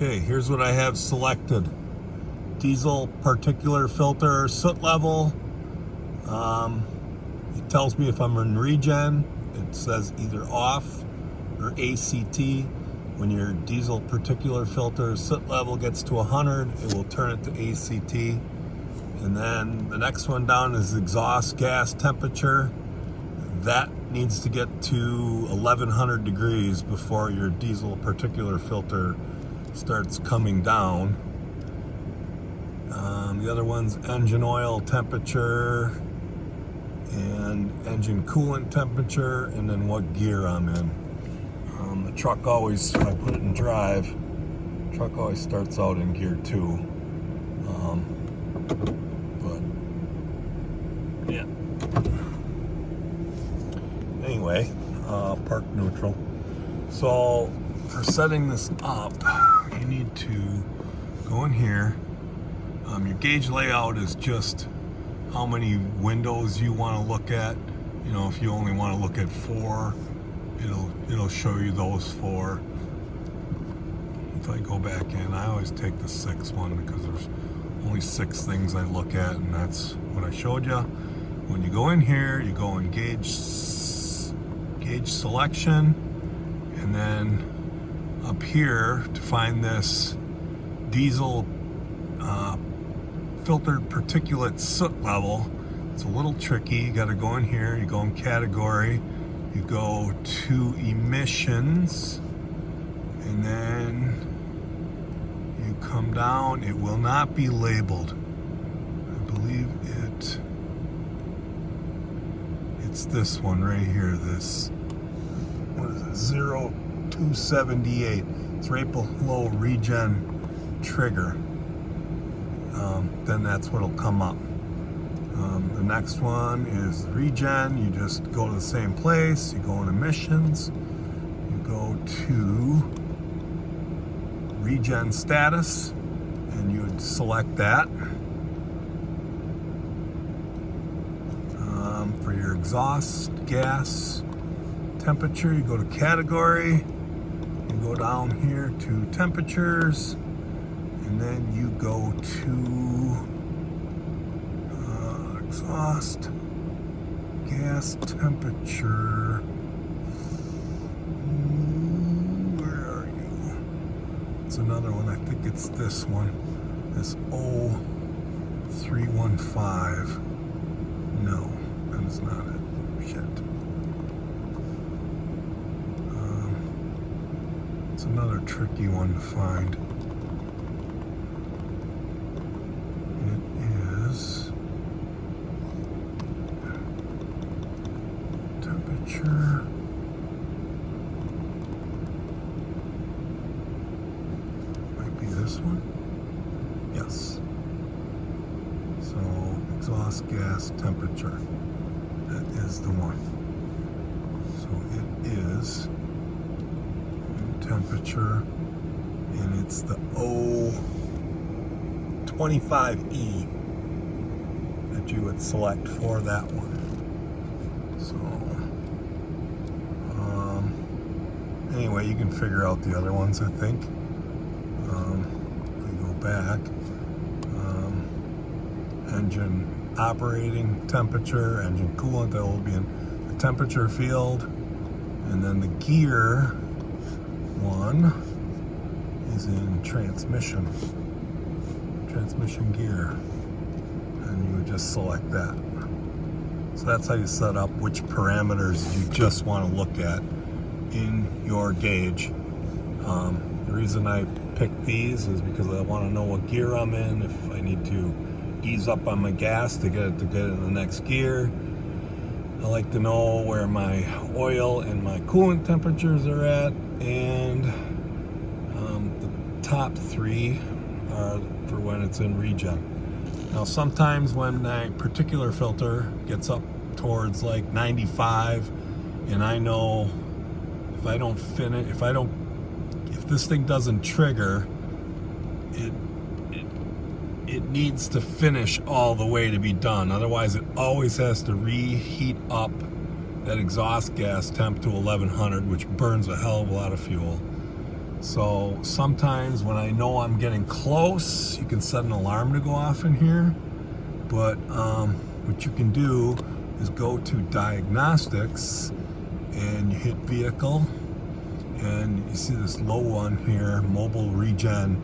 Okay, here's what I have selected. Diesel particulate filter soot level. It tells me if I'm in regen. It says either off or ACT. When your diesel particulate filter soot level gets to 100, it will turn it to ACT. And then the next one down is exhaust gas temperature. That needs to get to 1100 degrees before your diesel particulate filter starts coming down. The other one's engine oil temperature and engine coolant temperature, and then what gear I'm in. The truck always, if I put it in drive, the truck always starts out in gear 2. But yeah. Anyway, park neutral. So for setting this up, you need to go in here. Your gauge layout is just how many windows you want to look at. You know, if you only want to look at 4, it'll show you those 4. If I go back in, I always take the 6th one because there's only 6 things I look at, and that's what I showed you. When you go in here, you go in gauge selection, and then up here to find this diesel filtered particulate soot level. It's a little tricky. You got to go in here, you go in category, you go to emissions, and then you come down. It will not be labeled. I believe it's this one right here, this, what is it, 0278. It's right below regen trigger. Then that's what'll come up. The next one is regen. You just go to the same place. You go in emissions. You go to regen status, and you would select that. For your exhaust gas temperature, you go to category. You go down here to temperatures. And then you go to exhaust gas temperature. Where are you? It's another one. I think it's this one. This 0315. No, that is not it. Shit. It's another tricky one to find. Temperature. Might be this one. Yes. So exhaust gas temperature. That is the one. So it is temperature, and it's the O25E that you would select for that one. So, anyway, you can figure out the other ones, I think. If we go back, engine operating temperature, engine coolant, that will be in the temperature field. And then the gear one is in transmission gear. And you would just select that. So that's how you set up which parameters you just want to look at in your gauge. The reason I picked these is because I want to know what gear I'm in, if I need to ease up on my gas to get it in the next gear. I like to know where my oil and my coolant temperatures are at, and the top 3 are for when it's in regen. Now sometimes when my particulate filter gets up towards like 95, and I know if this thing doesn't trigger, it needs to finish all the way to be done. Otherwise it always has to reheat up that exhaust gas temp to 1100, which burns a hell of a lot of fuel. So sometimes when I know I'm getting close, you can set an alarm to go off in here. But what you can do is go to diagnostics and you hit vehicle, and you see this low one here, mobile regen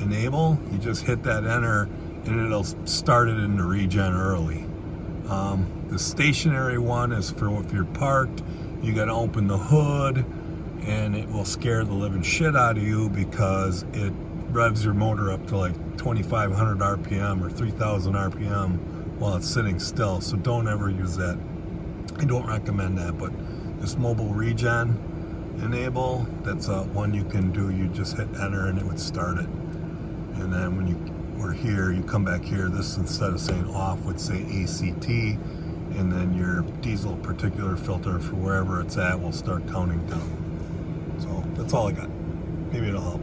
enable. You just hit that enter and it'll start it into regen early. The stationary one is for if you're parked, you got to open the hood and it will scare the living shit out of you because it revs your motor up to like 2,500 RPM or 3,000 RPM while it's sitting still. So don't ever use that. I don't recommend that, but this mobile regen enable, that's one you can do. You just hit enter and it would start it. And then when you were here, you come back here, this instead of saying off would say ACT, and then your diesel particulate filter for wherever it's at will start counting down. So that's all I got. Maybe it'll help.